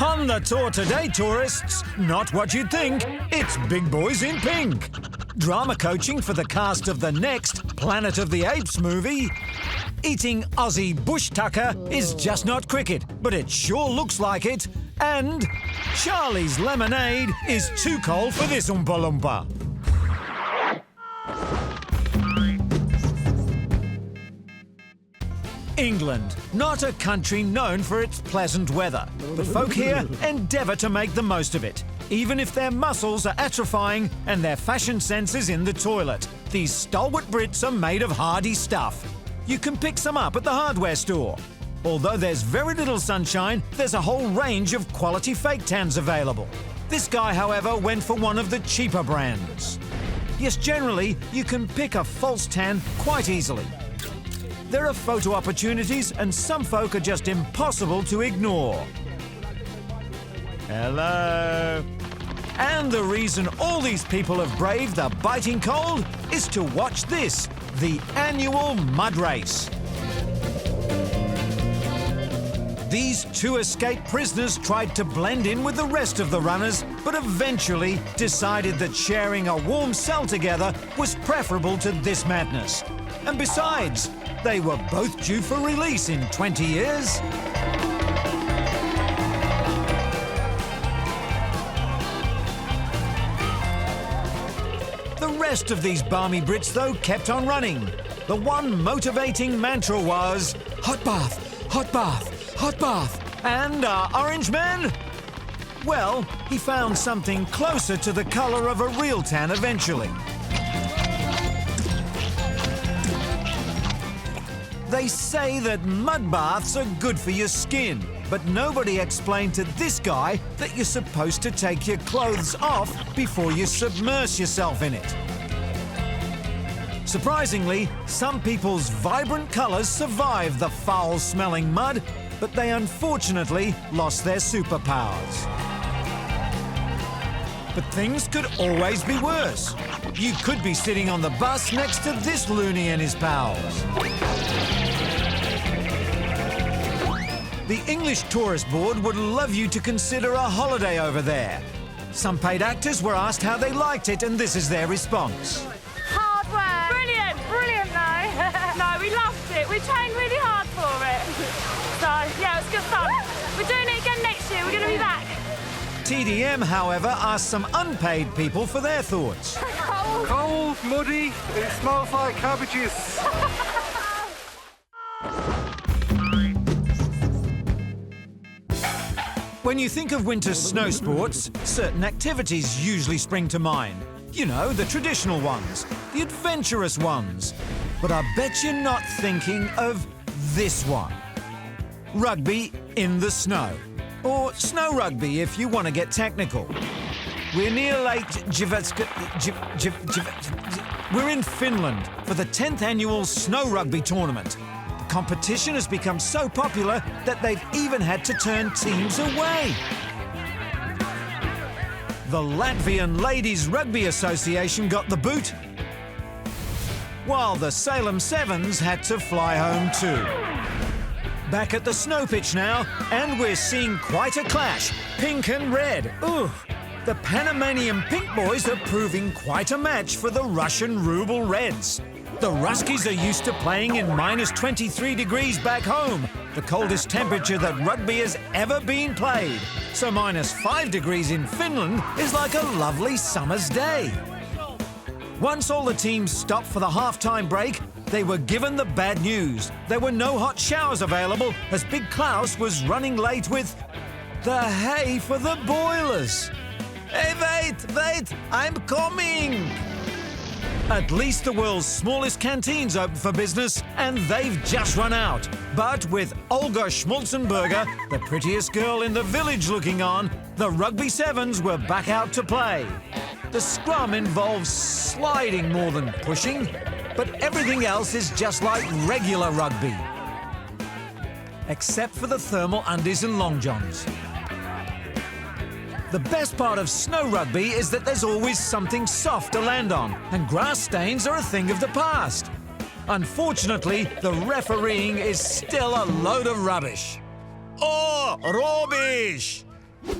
On the tour today, tourists, not what you'd think. It's Big Boys in Pink. Drama coaching for the cast of the next Planet of the Apes movie. Eating Aussie bush tucker is just not cricket, but it sure looks like it. And Charlie's lemonade is too cold for this Oompa Loompa. England, not a country known for its pleasant weather, but folk here endeavour to make the most of it. Even if their muscles are atrophying and their fashion sense is in the toilet, these stalwart Brits are made of hardy stuff. You can pick some up at the hardware store. Although there's very little sunshine, there's a whole range of quality fake tans available. This guy, however, went for one of the cheaper brands. Yes, generally, you can pick a false tan quite easily. There are photo opportunities, and some folk are just impossible to ignore. Hello. And the reason all these people have braved the biting cold is to watch this, the annual mud race. These two escaped prisoners tried to blend in with the rest of the runners, but eventually decided that sharing a warm cell together was preferable to this madness. And besides, they were both due for release in 20 years. The rest of these balmy Brits, though, kept on running. The one motivating mantra was, hot bath, hot bath, hot bath. And our orange man? Well, he found something closer to the colour of a real tan eventually. They say that mud baths are good for your skin, but nobody explained to this guy that you're supposed to take your clothes off before you submerge yourself in it. Surprisingly, some people's vibrant colours survived the foul-smelling mud, but they unfortunately lost their superpowers. But things could always be worse. You could be sitting on the bus next to this loony and his pals. The English Tourist Board would love you to consider a holiday over there. Some paid actors were asked how they liked it, and this is their response. Hard work. Brilliant, brilliant though. No, we loved it. We trained really hard for it. So, yeah, it was good fun. We're doing it again next year. We're going to be back. TDM, however, asked some unpaid people for their thoughts. Cold, muddy, it smells like cabbages. When you think of winter snow sports, certain activities usually spring to mind. You know, the traditional ones, the adventurous ones. But I bet you're not thinking of this one. Rugby in the snow. Or snow rugby if you want to get technical. We're near Lake We're in Finland for the 10th annual Snow Rugby tournament. The competition has become so popular that they've even had to turn teams away. The Latvian Ladies Rugby Association got the boot, while the Salem Sevens had to fly home too. Back at the snow pitch now, and we're seeing quite a clash. Pink and red. Ooh. The Panamanian Pink Boys are proving quite a match for the Russian Ruble Reds. The Ruskies are used to playing in minus 23 degrees back home, the coldest temperature that rugby has ever been played. So minus 5 degrees in Finland is like a lovely summer's day. Once all the teams stopped for the half-time break, they were given the bad news. There were no hot showers available as Big Klaus was running late with the hay for the boilers. Hey, wait, I'm coming! At least the world's smallest canteen's open for business, and they've just run out. But with Olga Schmulzenberger, the prettiest girl in the village, looking on, the Rugby Sevens were back out to play. The scrum involves sliding more than pushing, but everything else is just like regular rugby. Except for the thermal undies and long johns. The best part of snow rugby is that there's always something soft to land on, and grass stains are a thing of the past. Unfortunately, the refereeing is still a load of rubbish. Oh, rubbish!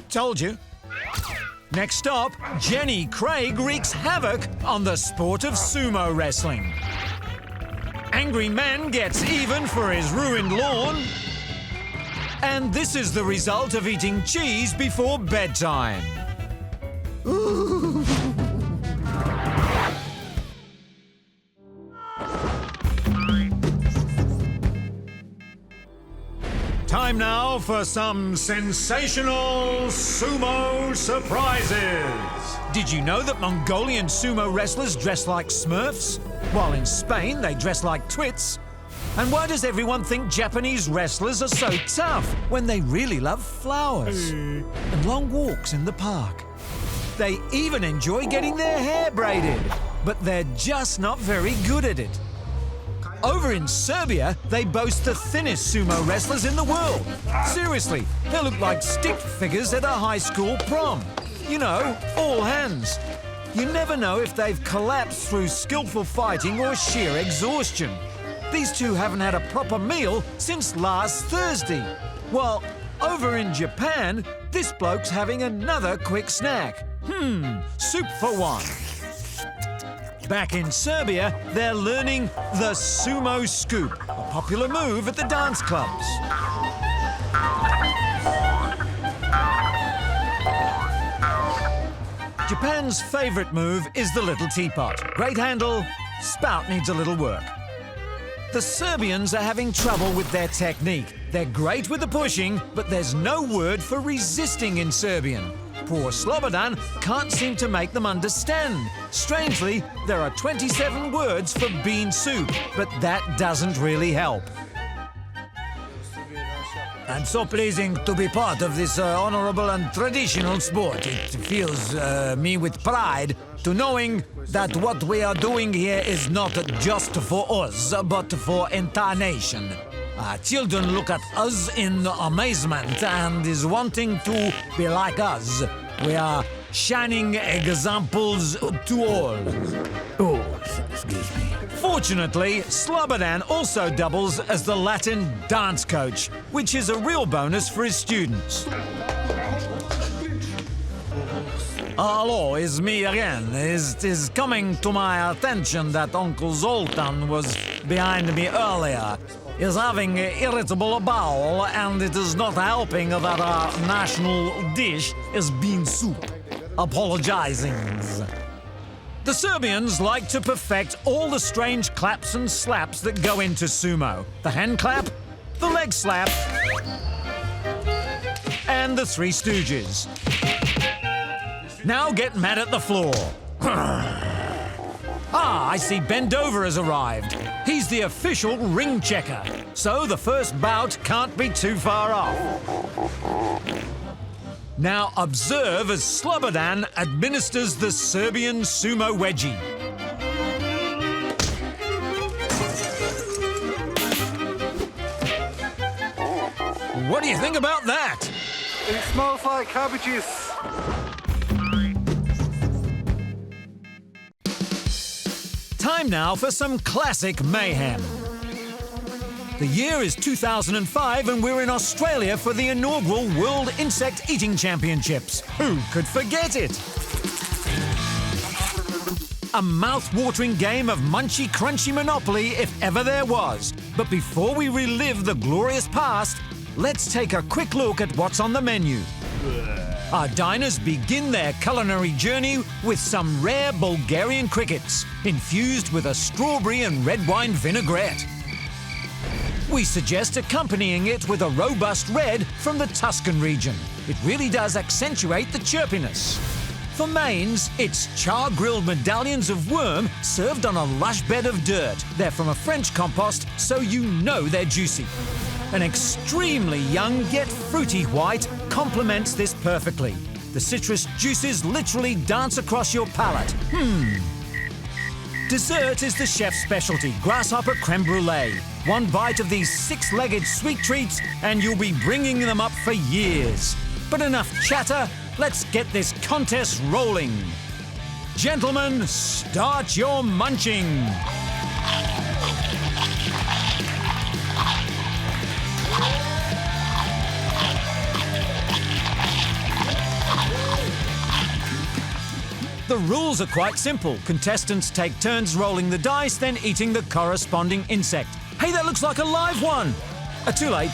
Told you. Next stop, Jenny Craig wreaks havoc on the sport of sumo wrestling. Angry man gets even for his ruined lawn. And this is the result of eating cheese before bedtime. Ooh. Time now for some sensational sumo surprises. Did you know that Mongolian sumo wrestlers dress like Smurfs? While in Spain, they dress like twits. And why does everyone think Japanese wrestlers are so tough when they really love flowers and long walks in the park? They even enjoy getting their hair braided, but they're just not very good at it. Over in Serbia, they boast the thinnest sumo wrestlers in the world. Seriously, they look like stick figures at a high school prom. You know, all hands. You never know if they've collapsed through skillful fighting or sheer exhaustion. These two haven't had a proper meal since last Thursday. While over in Japan, this bloke's having another quick snack. Soup for one. Back in Serbia, they're learning the sumo scoop, a popular move at the dance clubs. Japan's favourite move is the little teapot. Great handle, spout needs a little work. The Serbians are having trouble with their technique. They're great with the pushing, but there's no word for resisting in Serbian. Poor Slobodan can't seem to make them understand. Strangely, there are 27 words for bean soup, but that doesn't really help. I'm so pleasing to be part of this honorable and traditional sport. It fills me with pride to knowing that what we are doing here is not just for us, but for entire nation. Children look at us in amazement and is wanting to be like us. We are shining examples to all. Oh, excuse me. Fortunately, Slobodan also doubles as the Latin dance coach, which is a real bonus for his students. Hello, it's me again. It is coming to my attention that Uncle Zoltan was behind me earlier. Is having irritable bowel, and it is not helping that our national dish is bean soup. Apologizing. The Serbians like to perfect all the strange claps and slaps that go into sumo. The hand clap, the leg slap, and the Three Stooges. Now get mad at the floor. I see Ben Dover has arrived. He's the official ring checker, so the first bout can't be too far off. Now observe as Slobodan administers the Serbian sumo wedgie. What do you think about that? It smells like cabbages. Time now for some classic mayhem. The year is 2005 and we're in Australia for the inaugural World Insect Eating Championships. Who could forget it? A mouth-watering game of munchy-crunchy Monopoly if ever there was. But before we relive the glorious past, let's take a quick look at what's on the menu. Our diners begin their culinary journey with some rare Bulgarian crickets, infused with a strawberry and red wine vinaigrette. We suggest accompanying it with a robust red from the Tuscan region. It really does accentuate the chirpiness. For mains, it's char-grilled medallions of worm served on a lush bed of dirt. They're from a French compost, so you know they're juicy. An extremely young yet fruity white complements this perfectly. The citrus juices literally dance across your palate. Dessert is the chef's specialty, grasshopper creme brulee. One bite of these six-legged sweet treats and you'll be bringing them up for years. But enough chatter, let's get this contest rolling. Gentlemen, start your munching. The rules are quite simple. Contestants take turns rolling the dice, then eating the corresponding insect. Hey, that looks like a live one! Too late.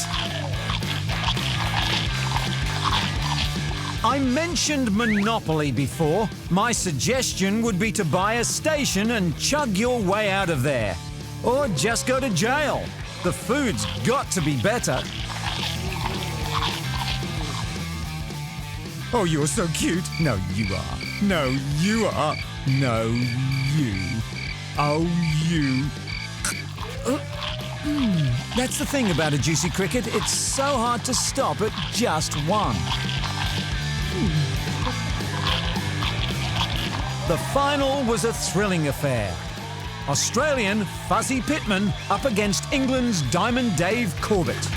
I mentioned Monopoly before. My suggestion would be to buy a station and chug your way out of there. Or just go to jail. The food's got to be better. Oh, you're so cute. No, you are. No, you are. No, you. Oh, you. That's the thing about a juicy cricket. It's so hard to stop at just one. The final was a thrilling affair. Australian Fuzzy Pittman up against England's Diamond Dave Corbett.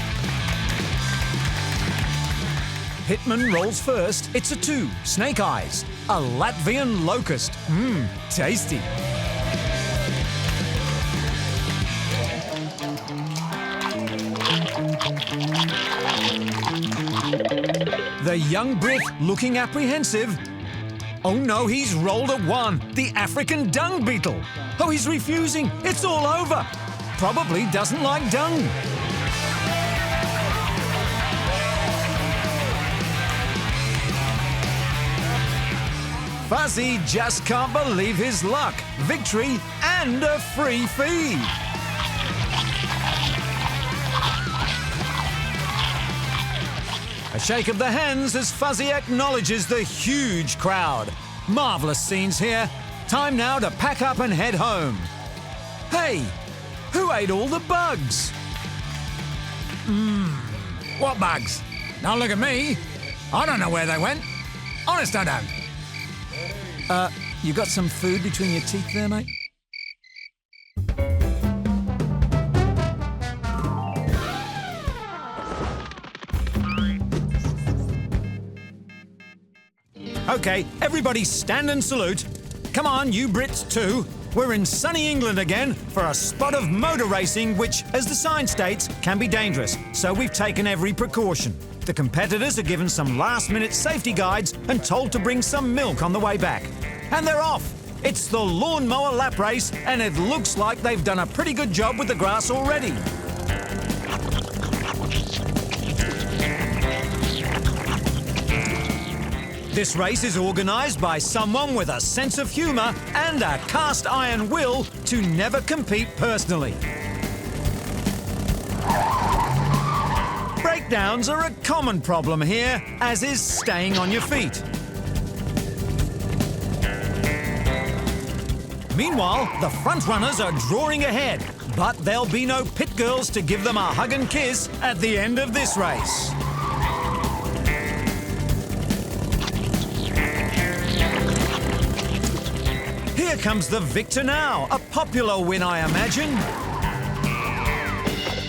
Pittman rolls first. It's a 2, snake eyes, a Latvian locust. Tasty. The young Brit looking apprehensive. Oh no, he's rolled a 1, the African dung beetle. Oh, he's refusing. It's all over. Probably doesn't like dung. Fuzzy just can't believe his luck. Victory and a free feed. A shake of the hands as Fuzzy acknowledges the huge crowd. Marvellous scenes here. Time now to pack up and head home. Hey, who ate all the bugs? What bugs? Don't look at me. I don't know where they went. Honest, I don't. You got some food between your teeth there, mate? Okay, everybody stand and salute. Come on, you Brits too. We're in sunny England again for a spot of motor racing which, as the sign states, can be dangerous, so we've taken every precaution. The competitors are given some last-minute safety guides and told to bring some milk on the way back. And they're off! It's the lawnmower lap race, and it looks like they've done a pretty good job with the grass already. This race is organised by someone with a sense of humour and a cast-iron will to never compete personally. Breakdowns are a common problem here, as is staying on your feet. Meanwhile, the front runners are drawing ahead, but there'll be no pit girls to give them a hug and kiss at the end of this race. Here comes the victor now. A popular win, I imagine.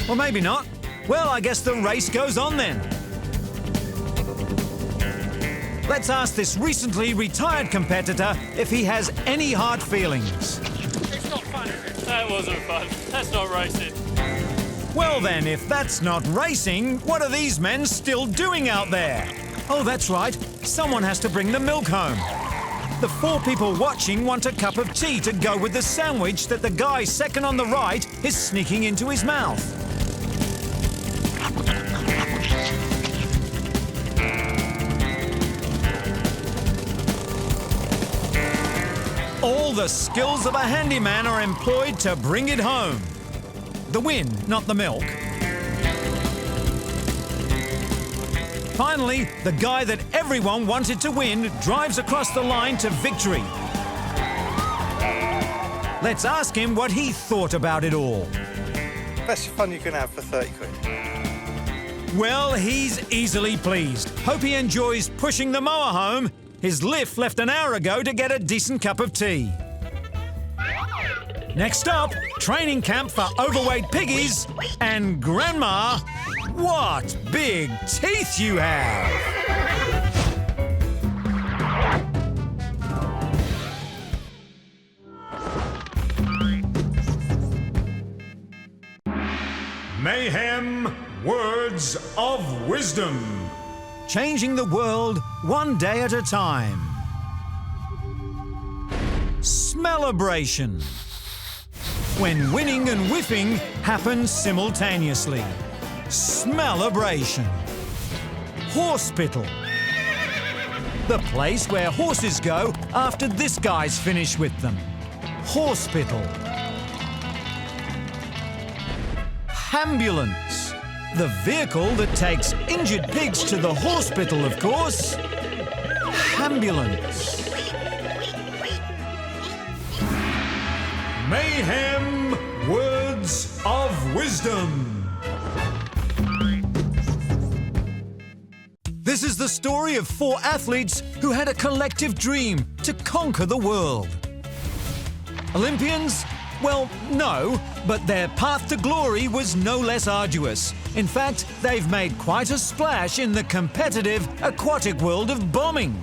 Or maybe not. Well, I guess the race goes on then. Let's ask this recently retired competitor if he has any hard feelings. It's not fun, is it? That wasn't fun. That's not racing. Well then, if that's not racing, what are these men still doing out there? Oh, that's right. Someone has to bring the milk home. The 4 people watching want a cup of tea to go with the sandwich that the guy second on the right is sneaking into his mouth. All the skills of a handyman are employed to bring it home. The win, not the milk. Finally, the guy that everyone wanted to win drives across the line to victory. Let's ask him what he thought about it all. Best fun you can have for 30 quid. Well, he's easily pleased. Hope he enjoys pushing the mower home. His lift left an hour ago to get a decent cup of tea. Next up, training camp for overweight piggies and Grandma. What big teeth you have! Mayhem Words of Wisdom. Changing the world one day at a time. Smellabration. When winning and whiffing happen simultaneously. Smellabration. Hospital. The place where horses go after this guy's finished with them. Hospital. Ambulance. The vehicle that takes injured pigs to the hospital, of course. Ambulance. Mayhem Words of Wisdom. This is the story of 4 athletes who had a collective dream to conquer the world. Olympians? Well, no, but their path to glory was no less arduous. In fact, they've made quite a splash in the competitive aquatic world of bombing.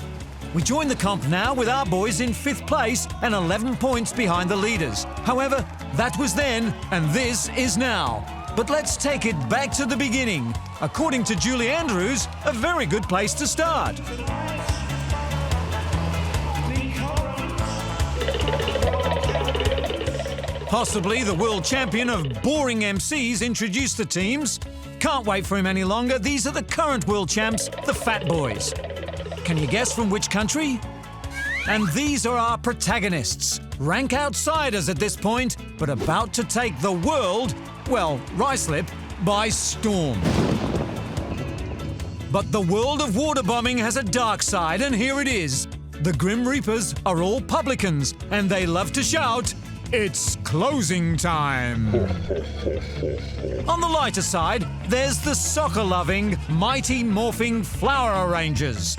We join the comp now with our boys in 5th place and 11 points behind the leaders. However, that was then and this is now. But let's take it back to the beginning. According to Julie Andrews, a very good place to start. Possibly the world champion of boring MCs introduced the teams. Can't wait for him any longer. These are the current world champs, the Fat Boys. Can you guess from which country? And these are our protagonists. Rank outsiders at this point, but about to take the world, well, Ruislip, by storm. But the world of water bombing has a dark side, and here it is. The Grim Reapers are all publicans, and they love to shout, "It's closing time!" On the lighter side, there's the soccer-loving, mighty morphing flower arrangers.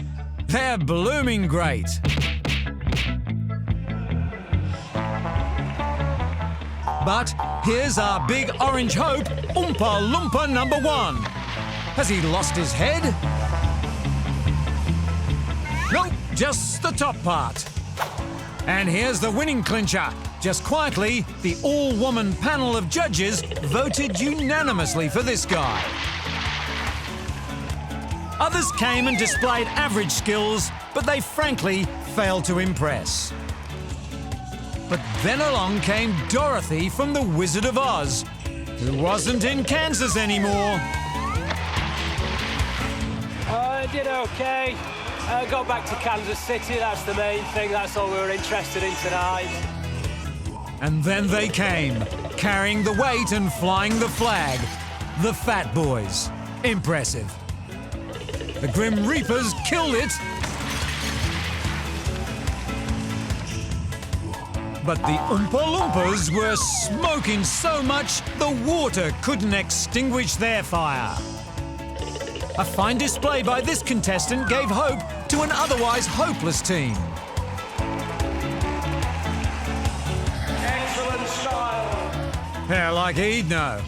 They're blooming great. But here's our big orange hope, Oompa Loompa number 1. Has he lost his head? Nope, just the top part. And here's the winning clincher. Just quietly, the all-woman panel of judges voted unanimously for this guy. Others came and displayed average skills, but they frankly failed to impress. But then along came Dorothy from The Wizard of Oz, who wasn't in Kansas anymore. I did okay. Got back to Kansas City, that's the main thing, that's all we were interested in tonight. And then they came, carrying the weight and flying the flag. The Fat Boys. Impressive. The Grim Reapers killed it. But the Oompa Loompas were smoking so much the water couldn't extinguish their fire. A fine display by this contestant gave hope to an otherwise hopeless team. Excellent style. Yeah, like he'd know.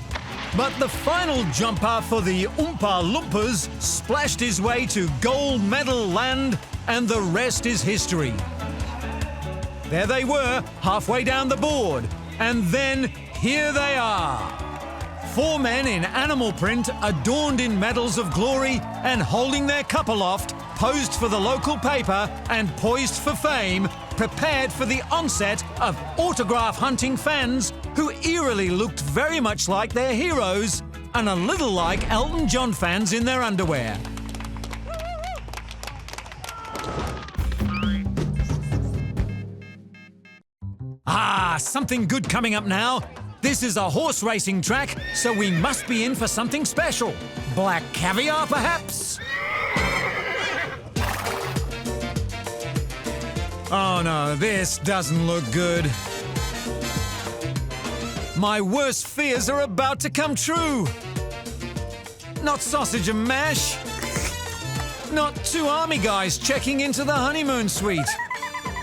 But the final jumper for the Oompa Loompas splashed his way to gold medal land, and the rest is history. There they were, halfway down the board. And then here they are. 4 men in animal print, adorned in medals of glory and holding their cup aloft, posed for the local paper and poised for fame, prepared for the onset of autograph hunting fans who eerily looked very much like their heroes and a little like Elton John fans in their underwear. Something good coming up now. This is a horse racing track, so we must be in for something special. Black caviar, perhaps? Oh no, this doesn't look good. My worst fears are about to come true. Not sausage and mash. Not 2 army guys checking into the honeymoon suite.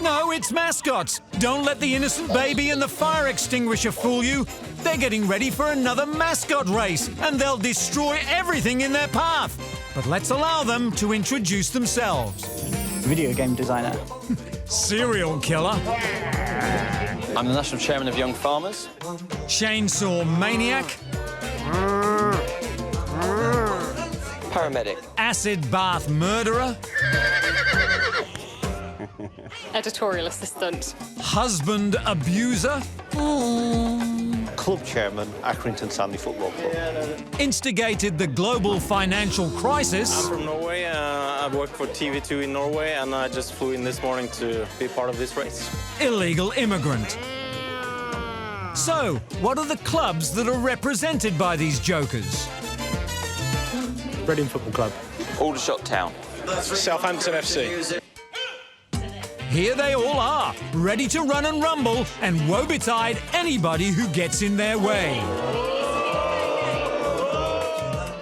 No, it's mascots. Don't let the innocent baby and the fire extinguisher fool you. They're getting ready for another mascot race, and they'll destroy everything in their path. But let's allow them to introduce themselves. Video game designer. Serial killer. I'm the National Chairman of Young Farmers. Chainsaw maniac. Paramedic. Acid bath murderer. Editorial assistant. Husband abuser? Club chairman, Accrington Sandy Football Club. Instigated the global financial crisis? I'm from Norway. I work for TV2 in Norway, and I just flew in this morning to be part of this race. Illegal immigrant. So, what are the clubs that are represented by these jokers? Reading Football Club. Aldershot Town. Southampton FC. Here they all are, ready to run and rumble and woe betide anybody who gets in their way.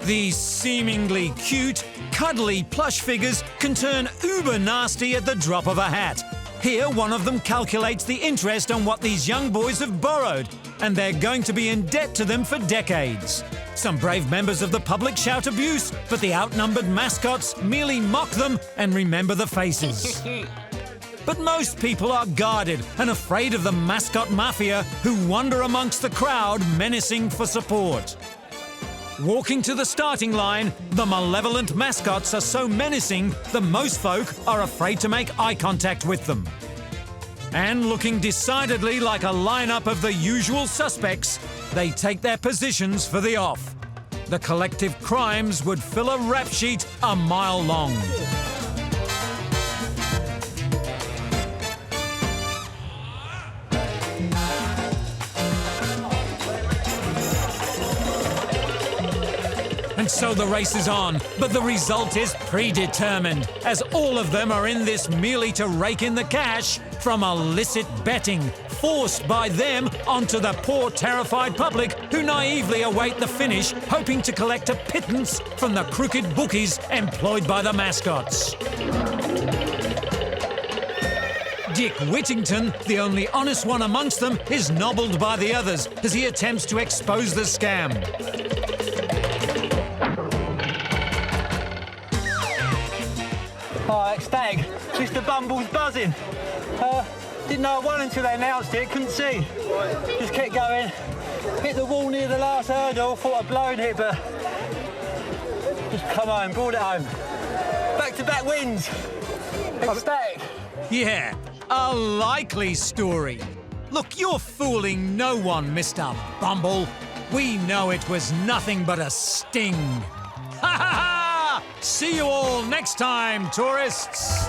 These seemingly cute, cuddly plush figures can turn uber nasty at the drop of a hat. Here, one of them calculates the interest on what these young boys have borrowed, and they're going to be in debt to them for decades. Some brave members of the public shout abuse, but the outnumbered mascots merely mock them and remember the faces. But most people are guarded and afraid of the mascot mafia who wander amongst the crowd menacing for support. Walking to the starting line, the malevolent mascots are so menacing that most folk are afraid to make eye contact with them. And looking decidedly like a lineup of the usual suspects, they take their positions for the off. The collective crimes would fill a rap sheet a mile long. And so the race is on, but the result is predetermined, as all of them are in this merely to rake in the cash from illicit betting, forced by them onto the poor, terrified public who naively await the finish, hoping to collect a pittance from the crooked bookies employed by the mascots. Dick Whittington, the only honest one amongst them, is nobbled by the others as he attempts to expose the scam. Oh, ecstatic. Mr. Bumble's buzzing. Didn't know I won until they announced it, couldn't see. Just kept going. Hit the wall near the last hurdle, thought I'd blown it, but just come home, brought it home. Back-to-back wins. Ecstatic. Yeah, a likely story. Look, you're fooling no one, Mr. Bumble. We know it was nothing but a sting. Ha ha ha! See you all next time, tourists!